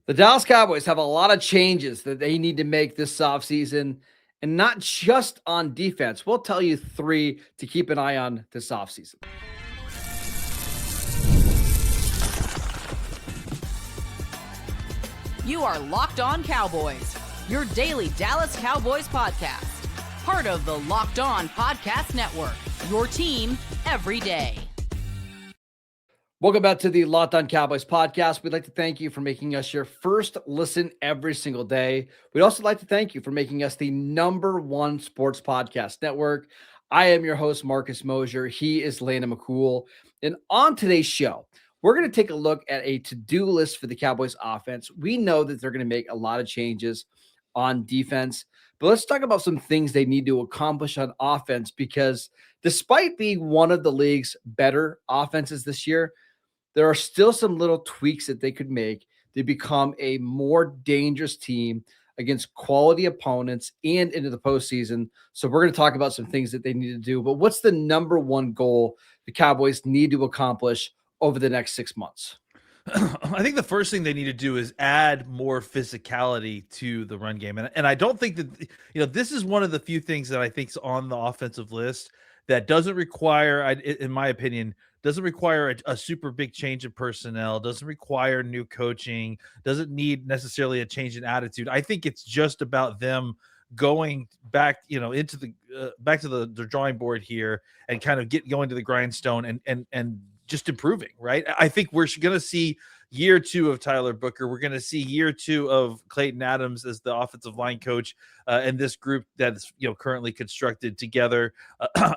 The Dallas Cowboys have a lot of changes that they need to make this offseason, and not just on defense. We'll tell you three to keep an eye on this offseason. You are Locked On Cowboys, your daily Dallas Cowboys podcast. Part of the Locked On Podcast Network, your team every day. Welcome back to the Locked On Cowboys podcast. We'd like to thank you for making us your first listen every single day. We'd also like to thank you for making us the #1 sports podcast network. I am your host, Marcus Mosher. He is Landon McCool. And on today's show, we're going to take a look at a to-do list for the Cowboys offense. We know that they're going to make a lot of changes on defense, but let's talk about some things they need to accomplish on offense, because despite being one of the league's better offenses this year, there are still some little tweaks that they could make to become a more dangerous team against quality opponents and into the postseason. So we're going to talk about some things that they need to do. But what's the #1 goal the Cowboys need to accomplish over the next 6 months? I think the first thing they need to do is add more physicality to the run game. And I don't think that, this is one of the few things that I think is on the offensive list that doesn't require, in my opinion, doesn't require a super big change in personnel, doesn't require new coaching, doesn't need necessarily a change in attitude. I think it's just about them going back, into the back to the drawing board here and kind of going to the grindstone and just improving, right? I think we're going to see year 2 of Tyler Booker. We're going to see year 2 of Clayton Adams as the offensive line coach, and this group that's currently constructed together.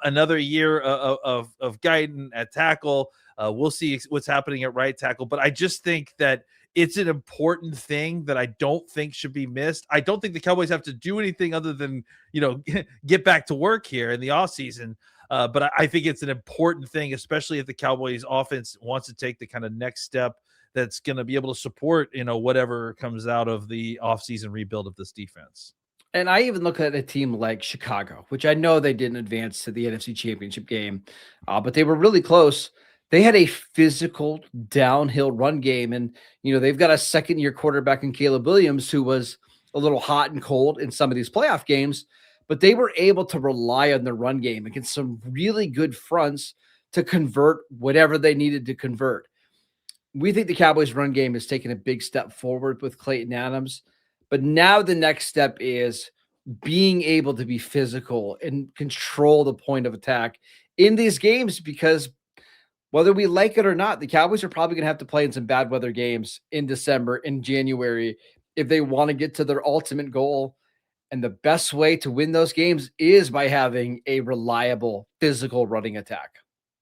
Another year of Guyton at tackle. We'll see what's happening at right tackle, but I just think that it's an important thing that I don't think should be missed. I don't think the Cowboys have to do anything other than get back to work here in the offseason. But I think it's an important thing, especially if the Cowboys offense wants to take the kind of next step that's going to be able to support, whatever comes out of the offseason rebuild of this defense. And I even look at a team like Chicago, which I know they didn't advance to the NFC Championship game, but they were really close. They had a physical downhill run game, and they've got a second-year quarterback in Caleb Williams who was a little hot and cold in some of these playoff games, but they were able to rely on the run game against some really good fronts to convert whatever they needed to convert. We think the Cowboys run game has taken a big step forward with Clayton Adams, but now the next step is being able to be physical and control the point of attack in these games, because whether we like it or not, the Cowboys are probably going to have to play in some bad weather games in December and January if they want to get to their ultimate goal. And the best way to win those games is by having a reliable physical running attack.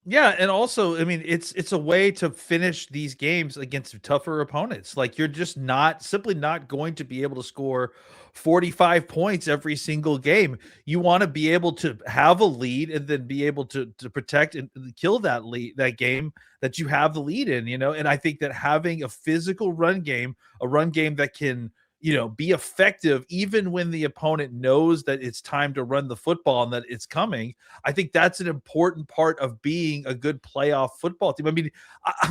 Yeah, and also, it's a way to finish these games against tougher opponents. Like, you're just simply not going to be able to score 45 points every single game. You want to be able to have a lead and then be able to protect and kill that game that you have the lead in, And I think that having a physical run game, a run game that can be effective even when the opponent knows that it's time to run the football and that it's coming. I think that's an important part of being a good playoff football team.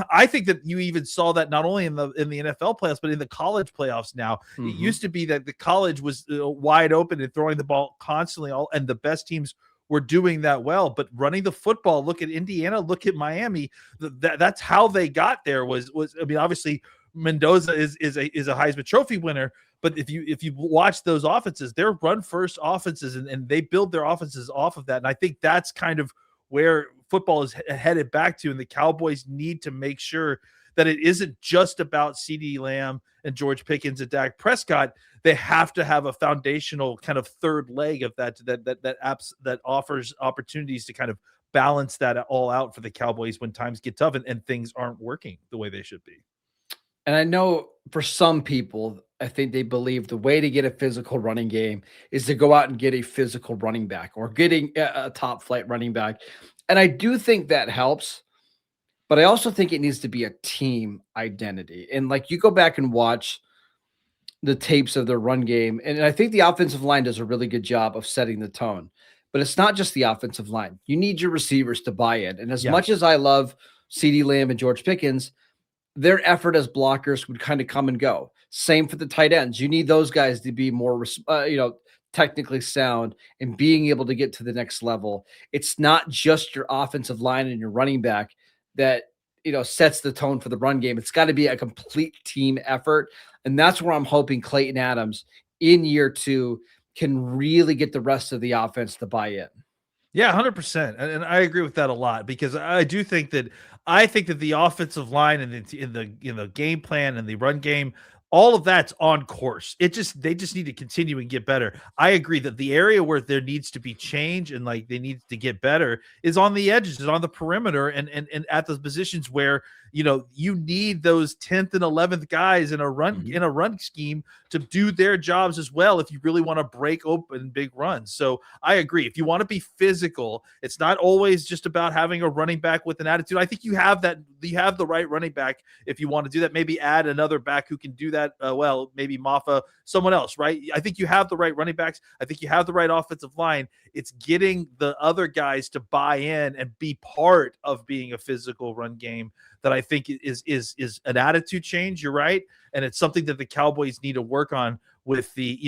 I think that you even saw that not only in the NFL playoffs, but in the college playoffs now. Mm-hmm. It used to be that the college was wide open and throwing the ball constantly, and the best teams were doing that well, but running the football, look at Indiana, look at Miami. That's how they got there was obviously Mendoza is a Heisman Trophy winner, but if you watch those offenses, they're run first offenses, and they build their offenses off of that. And I think that's kind of where football is headed back to. And the Cowboys need to make sure that it isn't just about CeeDee Lamb and George Pickens and Dak Prescott. They have to have a foundational kind of third leg of that offers opportunities to kind of balance that all out for the Cowboys when times get tough and things aren't working the way they should be. And I know for some people, I think they believe the way to get a physical running game is to go out and get a physical running back or getting a top flight running back. And I do think that helps, but I also think it needs to be a team identity. And like, you go back and watch the tapes of their run game, and I think the offensive line does a really good job of setting the tone, but it's not just the offensive line. You need your receivers to buy in. And as much as I love CeeDee Lamb and George Pickens, their effort as blockers would kind of come and go. Same for the tight ends. You need those guys to be more, technically sound and being able to get to the next level. It's not just your offensive line and your running back that, sets the tone for the run game. It's got to be a complete team effort. And that's where I'm hoping Clayton Adams in year 2 can really get the rest of the offense to buy in. Yeah, 100%. And I agree with that a lot, because I think that the offensive line and in the game plan and the run game, all of that's on course. They just need to continue and get better. I agree that the area where there needs to be change and like they need to get better is on the edges, is on the perimeter, and at those positions where you need those 10th and 11th guys in a run scheme to do their jobs as well if you really want to break open big runs. So I agree. If you want to be physical, it's not always just about having a running back with an attitude. I think you have the right running back if you want to do that. Maybe add another back who can do that well, maybe Maffa, someone else, right? I think you have the right running backs. I think you have the right offensive line. It's getting the other guys to buy in and be part of being a physical run game that I think is an attitude change. You're right. And it's something that the Cowboys need to work on with the,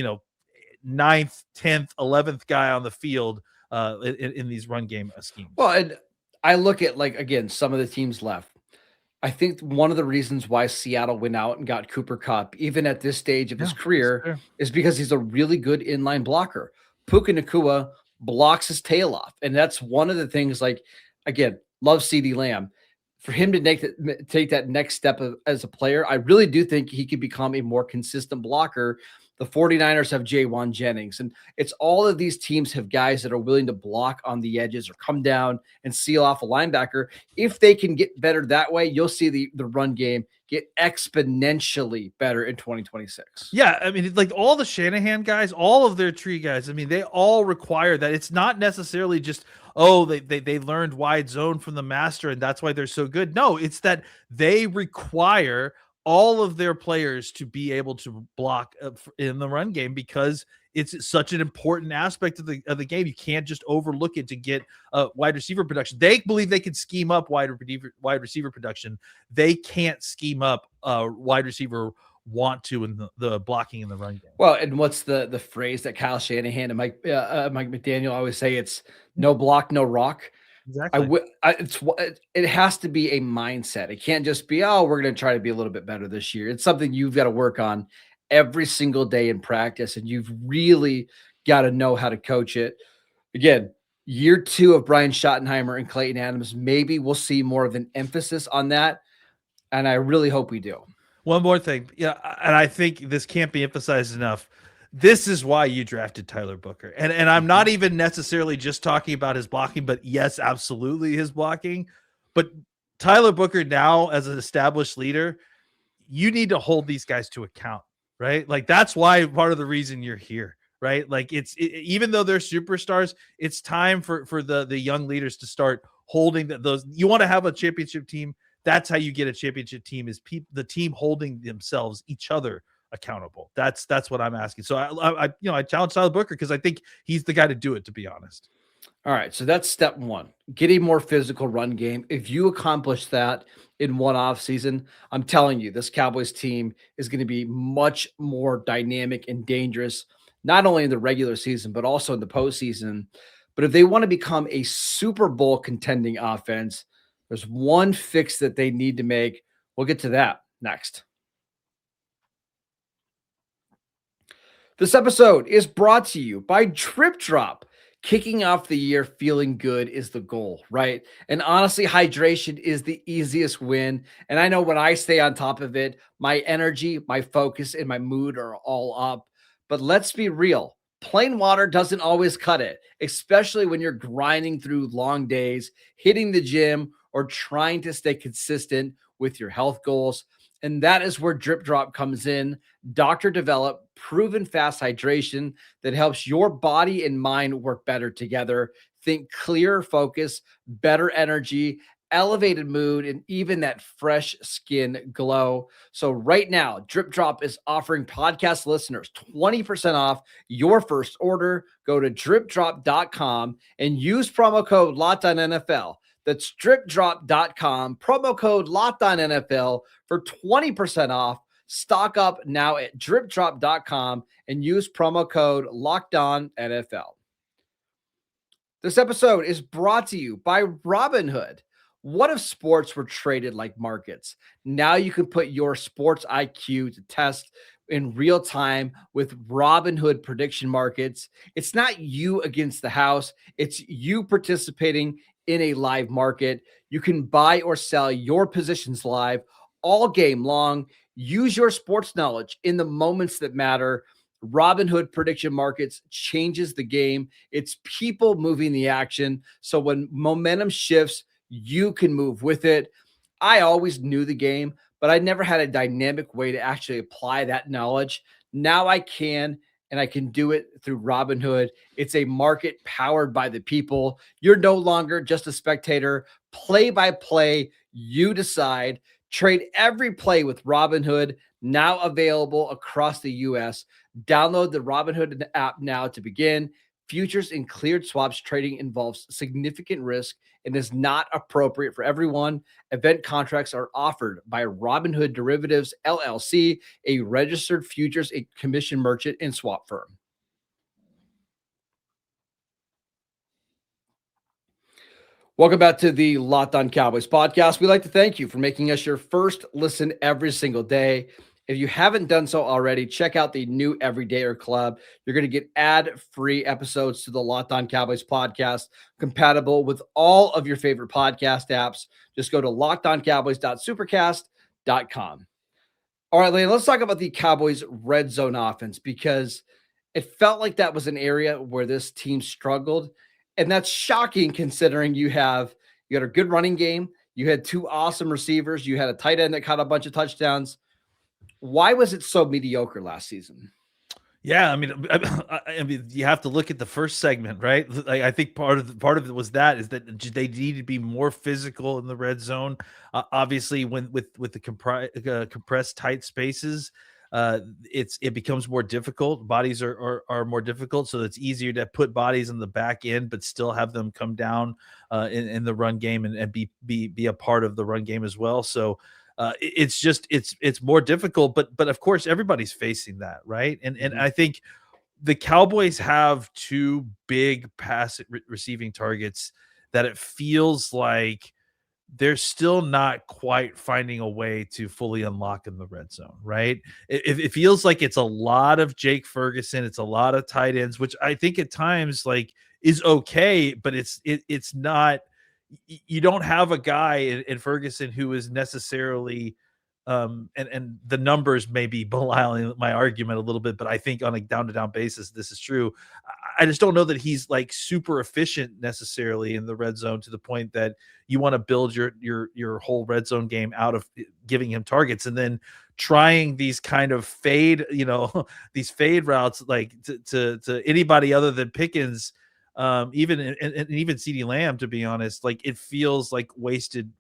9th, 10th, 11th guy on the field in these run game schemes. Well, and I look at, again, some of the teams left. I think one of the reasons why Seattle went out and got Cooper Kupp, even at this stage of his career, is because he's a really good inline blocker. Puka Nacua blocks his tail off. And that's one of the things, again, love CeeDee Lamb. For him to take that next step as a player, I really do think he could become a more consistent blocker. The 49ers have Jaywan Jennings, and it's all of these teams have guys that are willing to block on the edges or come down and seal off a linebacker. If they can get better that way, you'll see the run game get exponentially better in 2026. Yeah, I mean, like all the Shanahan guys, all of their tree guys, I mean, they all require that. It's not necessarily just, they learned wide zone from the master and that's why they're so good. No, it's that they require all of their players to be able to block in the run game, because it's such an important aspect of the game. You can't just overlook it to get wide receiver production. They believe they can scheme up wide receiver production. They can't scheme up wide receiver want to in the blocking in the run game. Well, and what's the phrase that Kyle Shanahan and Mike McDaniel always say? It's no block, no rock. Exactly. It has to be a mindset. It can't just be, we're going to try to be a little bit better this year. It's something you've got to work on every single day in practice, and you've really got to know how to coach it. Again, year 2 of Brian Schottenheimer and Clayton Adams, maybe we'll see more of an emphasis on that, and I really hope we do. One more thing. Yeah, and I think this can't be emphasized enough. This is why you drafted Tyler Booker. And I'm not even necessarily just talking about his blocking, but yes, absolutely his blocking. But Tyler Booker now, as an established leader, you need to hold these guys to account, right? Like that's why part of the reason you're here, right? Like even though they're superstars, it's time for the young leaders to start holding those. You want to have a championship team. That's how you get a championship team, is the team holding themselves, each other accountable. That's what I'm asking. So I challenge Tyler Booker because I think he's the guy to do it, to be honest. All right, so that's step 1. Get a more physical run game. If you accomplish that in one offseason, I'm telling you, this Cowboys team is going to be much more dynamic and dangerous, not only in the regular season, but also in the postseason. But if they want to become a Super Bowl contending offense, there's one fix that they need to make. We'll get to that next. This episode is brought to you by Drip Drop. Kicking off the year feeling good is the goal, right? And honestly, hydration is the easiest win. And I know when I stay on top of it, my energy, my focus, and my mood are all up. But let's be real. Plain water doesn't always cut it, especially when you're grinding through long days, hitting the gym, or trying to stay consistent with your health goals. And that is where Drip Drop comes in. Doctor developed, proven fast hydration that helps your body and mind work better together. Think clearer focus, better energy, elevated mood, and even that fresh skin glow. So right now, Drip Drop is offering podcast listeners 20% off your first order. Go to dripdrop.com and use promo code LOCKEDONNFL. That's dripdrop.com, promo code LOCKEDONNFL for 20% off. Stock up now at dripdrop.com and use promo code LOCKEDONNFL. This episode is brought to you by Robinhood. What if sports were traded like markets? Now you can put your sports IQ to test in real time with Robinhood prediction markets. It's not you against the house, it's you participating in a live market. You can buy or sell your positions live all game long. Use your sports knowledge in the moments that matter. Robinhood prediction markets changes the game. It's people moving the action. So when momentum shifts, you can move with it. I always knew the game, but I never had a dynamic way to actually apply that knowledge. Now I can, and I can do it through Robinhood. It's a market powered by the people. You're no longer just a spectator. Play by play, you decide. Trade every play with Robinhood, now available across the U.S. Download the Robinhood app now to begin. Futures and cleared swaps trading involves significant risk and is not appropriate for everyone. Event contracts are offered by Robinhood Derivatives, LLC, a registered futures and commission merchant and swap firm. Welcome back to the Locked On Cowboys podcast. We'd like to thank you for making us your first listen every single day. If you haven't done so already, check out the new Everydayer Club. You're going to get ad-free episodes to the Locked On Cowboys podcast, compatible with all of your favorite podcast apps. Just go to lockedoncowboys.supercast.com. All right, Lane, let's talk about the Cowboys' red zone offense, because it felt like that was an area where this team struggled. And that's shocking considering you had a good running game. You had two awesome receivers. You had a tight end that caught a bunch of touchdowns. Why was it so mediocre last season? Yeah, I mean, you have to look at the first segment, right? I think part of it was is that they needed to be more physical in the red zone. Obviously, when with the compressed tight spaces, it becomes more difficult. Bodies are more difficult, so it's easier to put bodies in the back end, but still have them come down in the run game and be a part of the run game as well. So it's more difficult, but of course everybody's facing that, right? And I think the Cowboys have two big pass receiving targets that it feels like they're still not quite finding a way to fully unlock in the red zone, right? It feels like it's a lot of Jake Ferguson, it's a lot of tight ends, which I think at times like is okay, but it's not. You don't have a guy in Ferguson who is necessarily and the numbers may be beliing my argument a little bit, but I think on a down-to-down basis, this is true. I just don't know that he's like super efficient necessarily in the red zone to the point that you want to build your whole red zone game out of giving him targets and then trying these kind of fade, these fade routes like to anybody other than Pickens. Even CeeDee Lamb, to be honest, like it feels like wasted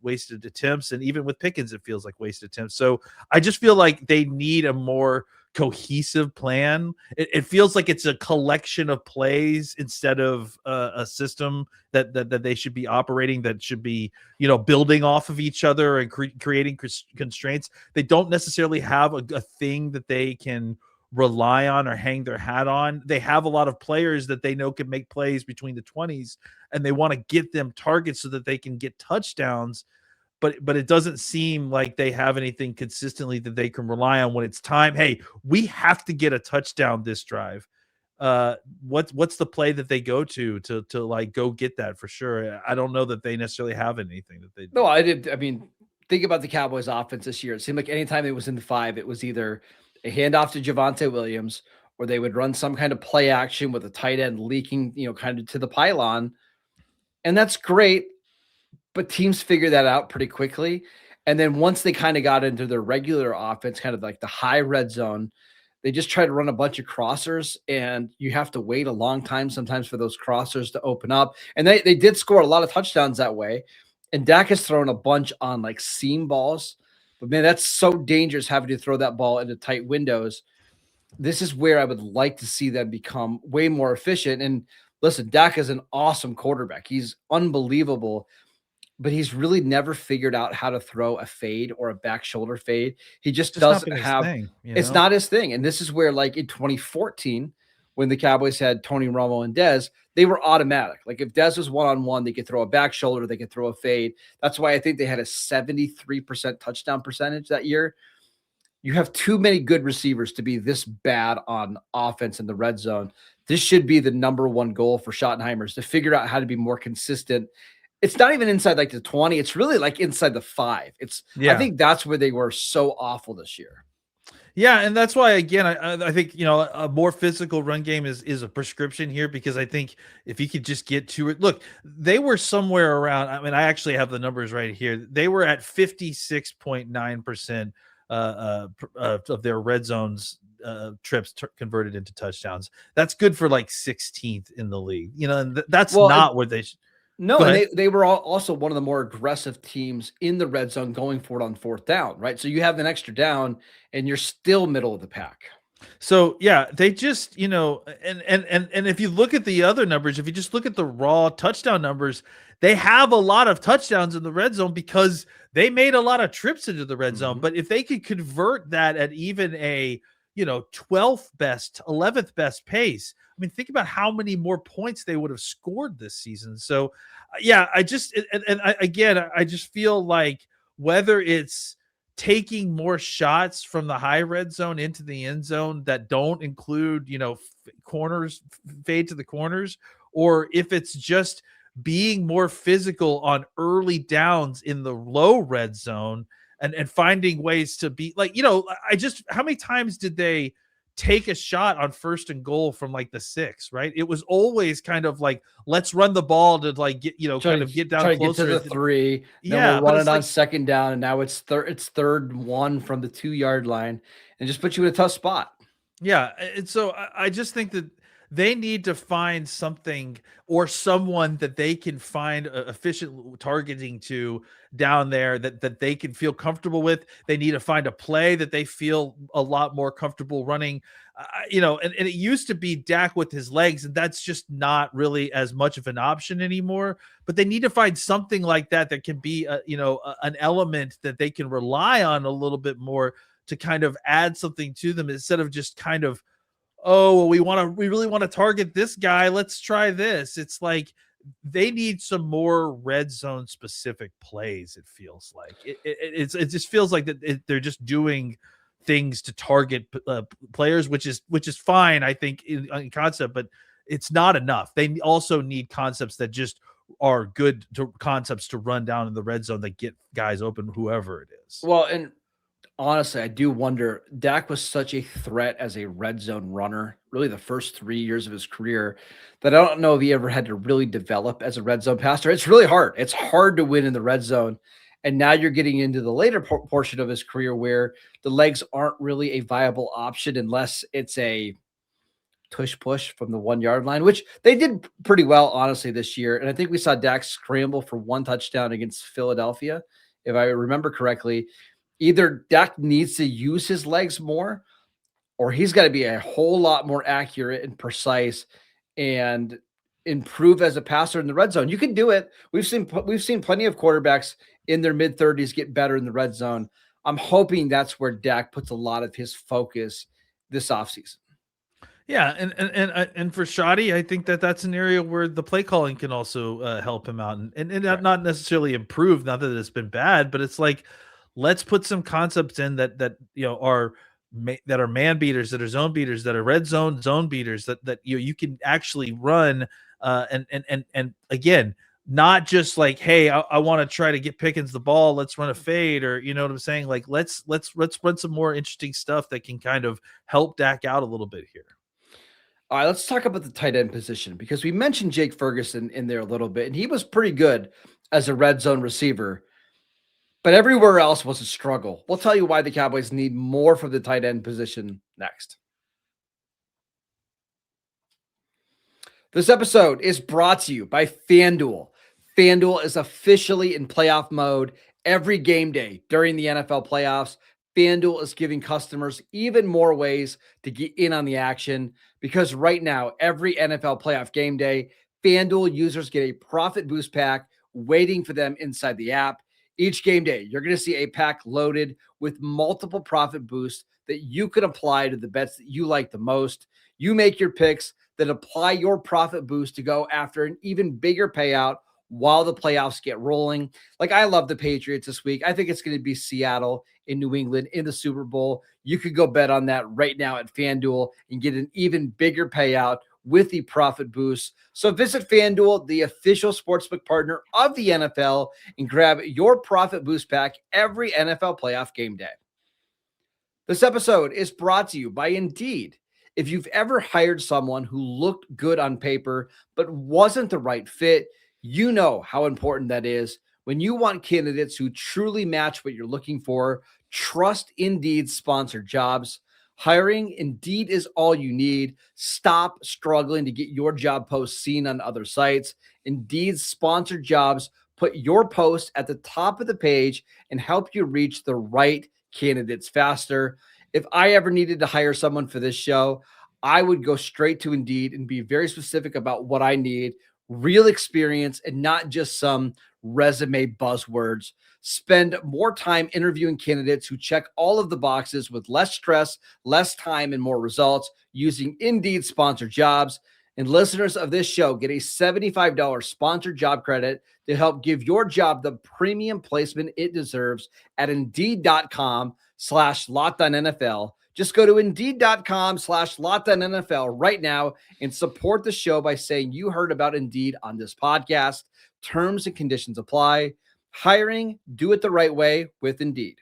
attempts, and even with Pickens, it feels like wasted attempts. So I just feel like they need a more cohesive plan. It feels like it's a collection of plays instead of a system that they should be operating, that should be building off of each other and creating constraints. They don't necessarily have a thing that they can rely on or hang their hat on. They have a lot of players that they know can make plays between the 20s, and they want to get them targets so that they can get touchdowns. But it doesn't seem like they have anything consistently that they can rely on when it's time. Hey, we have to get a touchdown this drive. What's the play that they go to like go get that for sure? I don't know that they necessarily have anything that they do. No, I did. I mean, think about the Cowboys offense this year. It seemed like anytime it was in the 5, it was either a handoff to Javonte Williams, or they would run some kind of play action with a tight end leaking, kind of to the pylon. And that's great, but teams figure that out pretty quickly. And then once they kind of got into their regular offense, kind of like the high red zone, they just try to run a bunch of crossers, and you have to wait a long time sometimes for those crossers to open up. And they did score a lot of touchdowns that way. And Dak has thrown a bunch on like seam balls. But, man, that's so dangerous having to throw that ball into tight windows. This is where I would like to see them become way more efficient. And listen, Dak is an awesome quarterback. He's unbelievable. but he's really never figured out how to throw a fade or a back shoulder fade. He just Just not doesn't been his have thing, you it's know? not his thing. And this is where, like in 2014, when the Cowboys had Tony Romo and Dez, they were automatic. Like if Dez was one-on-one, they could throw a back shoulder, they could throw a fade. That's why I think they had a 73% touchdown percentage that year. You have too many good receivers to be this bad on offense in the red zone. This should be the number one goal for Schottenheimer, is to figure out how to be more consistent. It's not even inside like the 20. It's really like inside the 5. I Yeah. think that's where they were so awful this year. Yeah, and that's why again I think a more physical run game is a prescription here, because I think if you could just get to it. Look, they were somewhere around. I mean, I actually have the numbers right here. They were at 56.9% of their red zones trips converted into touchdowns. That's good for like 16th in the league. And that's Well, not where they. No, Go and ahead. they were also one of the more aggressive teams in the red zone going for it on fourth down, right? So you have an extra down and you're still middle of the pack. So yeah, they just, and if you look at the other numbers, if you just look at the raw touchdown numbers, they have a lot of touchdowns in the red zone because they made a lot of trips into the red zone. Mhm. But if they could convert that at even a 12th best, 11th best pace, I mean, think about how many more points they would have scored this season. So yeah, I just feel like whether it's taking more shots from the high red zone into the end zone that don't include, corners, fade to the corners, or if it's just being more physical on early downs in the low red zone and finding ways to be like, how many times did they take a shot on 1st and goal from like the 6, right? It was always kind of like, let's run the ball to like get, kind of get down try closer. to get to the 3. Then Yeah, we'll but run it's it on like, second down, and now it's third 1 from the 2-yard line, and just put you in a tough spot. yeah, and so I just think that they need to find something or someone that they can find efficient targeting to down there that they can feel comfortable with. They need to find a play that they feel a lot more comfortable running. And it used to be Dak with his legs, and that's just not really as much of an option anymore. But they need to find something like that that can be, an element that they can rely on a little bit more to kind of add something to them, instead of just kind of, oh, well, we really want to target this guy, let's try this. It's like they need some more red zone specific plays. It feels like it just feels like that they're just doing things to target players, which is fine, I think, in concept, but it's not enough. They also need concepts that just are good concepts to run down in the red zone that get guys open, whoever it is. Well, and honestly, I do wonder. Dak was such a threat as a red zone runner, really the first 3 years of his career, that I don't know if he ever had to really develop as a red zone passer. It's really hard. It's hard to win in the red zone. And now you're getting into the later portion of his career where the legs aren't really a viable option unless it's a tush push from the 1-yard line, which they did pretty well, honestly, this year. And I think we saw Dak scramble for 1 touchdown against Philadelphia, if I remember correctly. Either Dak needs to use his legs more, or he's got to be a whole lot more accurate and precise and improve as a passer in the red zone. You can do it. We've seen plenty of quarterbacks in their mid-30s get better in the red zone. I'm hoping that's where Dak puts a lot of his focus this offseason. Yeah, and for Shoddy, I think that's an area where the play calling can also help him out, and Right. not necessarily improve. Not that it's been bad, but it's like, let's put some concepts in that are that are man beaters, that are zone beaters, that are red zone beaters, that you can actually run, and again, not just like, hey, I want to try to get Pickens the ball, let's run a fade, or you know what I'm saying? Like, let's run some more interesting stuff that can kind of help Dak out a little bit here. All right, let's talk about the tight end position, because we mentioned Jake Ferguson in there a little bit, and he was pretty good as a red zone receiver, but everywhere else was a struggle. We'll tell you why the Cowboys need more from the tight end position next. This episode is brought to you by FanDuel. FanDuel is officially in playoff mode every game day during the NFL playoffs. FanDuel is giving customers even more ways to get in on the action, because right now, every NFL playoff game day, FanDuel users get a profit boost pack waiting for them inside the app. Each game day, you're going to see a pack loaded with multiple profit boosts that you can apply to the bets that you like the most. You make your picks, that apply your profit boost to go after an even bigger payout while the playoffs get rolling. Like, I love the Patriots this week. I think it's going to be Seattle in New England in the Super Bowl. You could go bet on that right now at FanDuel and get an even bigger payout with the profit boost. So visit FanDuel, the official sportsbook partner of the NFL, and grab your profit boost pack every NFL playoff game day. This episode is brought to you by Indeed. If you've ever hired someone who looked good on paper but wasn't the right fit, you know how important that is. When you want candidates who truly match what you're looking for, trust Indeed's sponsored jobs. Hiring Indeed is all you need. Stop struggling to get your job post seen on other sites. Indeed's sponsored jobs put your post at the top of the page and help you reach the right candidates faster. If I ever needed to hire someone for this show, I would go straight to Indeed and be very specific about what I need, real experience, and not just some resume buzzwords. Spend more time interviewing candidates who check all of the boxes with less stress, less time, and more results using Indeed sponsored jobs. And listeners of this show get a $75 sponsored job credit to help give your job the premium placement it deserves at Indeed.com/LockedOnNFL. Just go to Indeed.com/LockedOnNFL right now and support the show by saying you heard about Indeed on this podcast. Terms and conditions apply. Hiring, do it the right way with Indeed.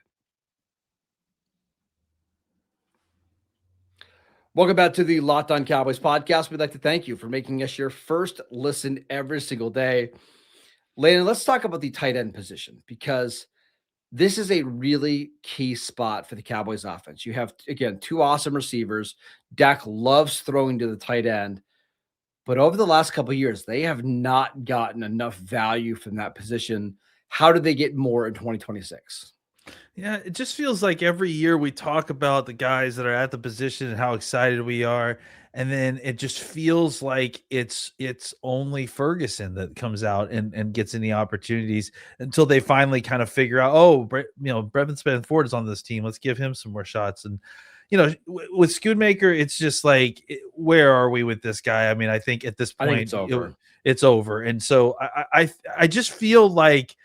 Welcome back to the Locked On Cowboys podcast. We'd like to thank you for making us your first listen every single day. Landon, let's talk about the tight end position, because this is a really key spot for the Cowboys offense. You have, again, two awesome receivers. Dak loves throwing to the tight end, but over the last couple of years, they have not gotten enough value from that position. How do they get more in 2026? Yeah, it just feels like every year we talk about the guys that are at the position and how excited we are, and then it just feels like it's only Ferguson that comes out and gets any opportunities until they finally kind of figure out, Brevin Spann-Ford is on this team. Let's give him some more shots. And with Schoonmaker, it's just like, where are we with this guy? I mean, I think at this point it's over. It's over, and so I just feel like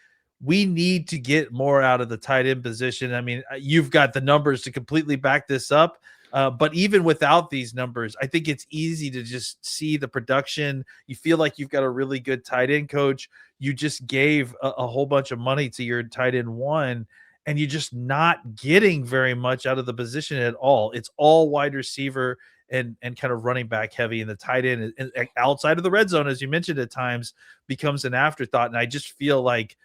we need to get more out of the tight end position. I mean, you've got the numbers to completely back this up. But even without these numbers, I think it's easy to just see the production. You feel like you've got a really good tight end coach. You just gave a whole bunch of money to your tight end one, and you're just not getting very much out of the position at all. It's all wide receiver and kind of running back heavy, and the tight end and outside of the red zone, as you mentioned, at times becomes an afterthought. And I just feel like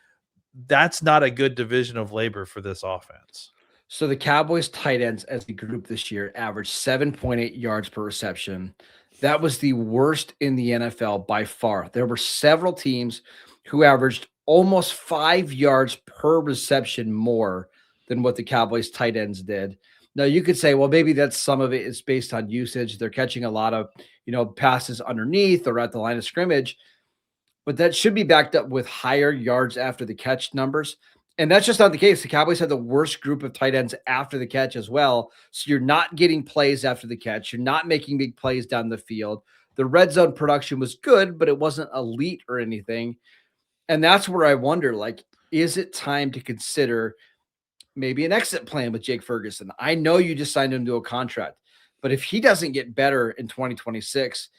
that's not a good division of labor for this offense. So the Cowboys tight ends as a group this year averaged 7.8 yards per reception. That was the worst in the NFL by far. There were several teams who averaged almost 5 yards per reception more than what the Cowboys tight ends did. Now, you could say, well, maybe that's some of it is based on usage. They're catching a lot of, passes underneath or at the line of scrimmage, but that should be backed up with higher yards after the catch numbers. And that's just not the case. The Cowboys had the worst group of tight ends after the catch as well. So you're not getting plays after the catch. You're not making big plays down the field. The red zone production was good, but it wasn't elite or anything. And that's where I wonder, is it time to consider maybe an exit plan with Jake Ferguson? I know you just signed him to a contract, but if he doesn't get better in 2026,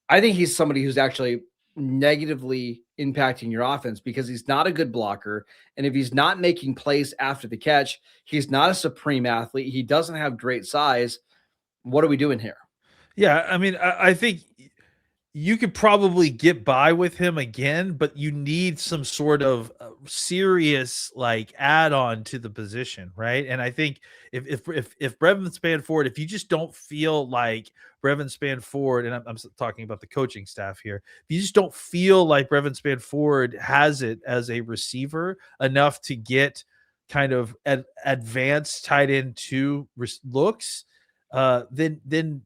I think he's somebody who's actually negatively impacting your offense, because he's not a good blocker. And if he's not making plays after the catch, he's not a supreme athlete. He doesn't have great size. What are we doing here? Yeah, I mean, I think you could probably get by with him again, but you need some sort of serious add-on to the position, right? And I think if Brevin Spann-Ford, if you just don't feel like Brevin Spann-Ford, and I'm talking about the coaching staff here, if you just don't feel like Brevin Spann-Ford has it as a receiver enough to get kind of advanced tight end 2 looks, then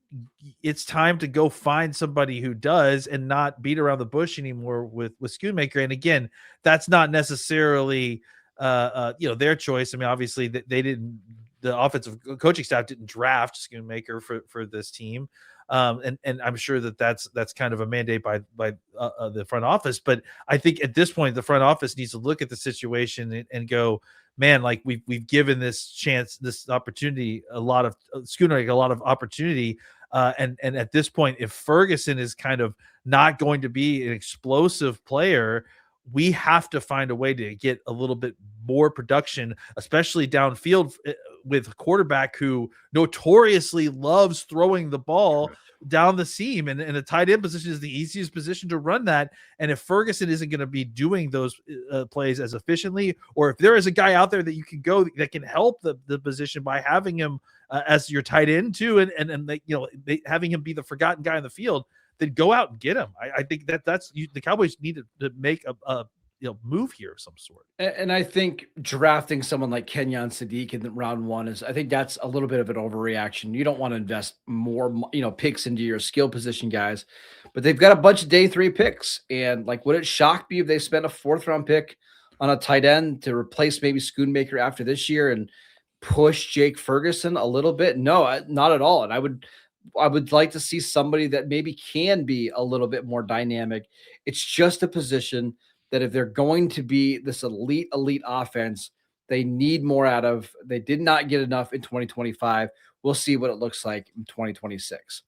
it's time to go find somebody who does and not beat around the bush anymore with Schoonmaker. And again, that's not necessarily their choice. I mean, obviously they didn't, the offensive coaching staff didn't draft Schoonmaker for this team. And I'm sure that's kind of a mandate by the front office. But I think at this point, the front office needs to look at the situation and go, man, like we've given this opportunity, a lot of Schooner, a lot of opportunity. And at this point, if Ferguson is kind of not going to be an explosive player, we have to find a way to get a little bit more production, especially downfield with a quarterback who notoriously loves throwing the ball down the seam, and a tight end position is the easiest position to run that. And if Ferguson isn't going to be doing those plays as efficiently, or if there is a guy out there that you can go that can help the position by having him as your tight end too, and having him be the forgotten guy in the field, then go out and get him. I think that's the Cowboys need to make a move here of some sort. And I think drafting someone like Kenyon Sadiq in round one I think that's a little bit of an overreaction. You don't want to invest more, picks into your skill position guys, but they've got a bunch of day 3 picks. And like, would it shock me if they spent a 4th round pick on a tight end to replace maybe Schoonmaker after this year and push Jake Ferguson a little bit? No, not at all. And I would like to see somebody that maybe can be a little bit more dynamic. It's just a position that if they're going to be this elite offense, they need more out of. They did not get enough in 2025. We'll see what it looks like in 2026.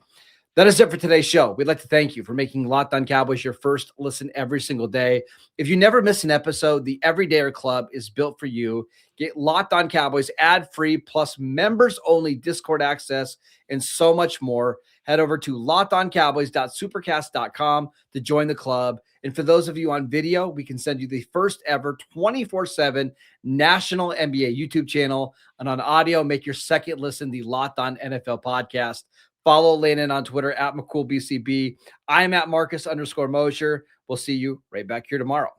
That is it for today's show. We'd like to thank you for making Locked On Cowboys your first listen every single day. If you never miss an episode, the Everydayer Club is built for you. Get Locked On Cowboys ad-free plus members-only Discord access and so much more. Head over to lockedoncowboys.supercast.com to join the club. And for those of you on video, we can send you the first ever 24/7 national NBA YouTube channel. And on audio, make your second listen the Locked On NFL podcast. Follow Landon on Twitter at McCoolBCB. I'm at Marcus_Mosher. We'll see you right back here tomorrow.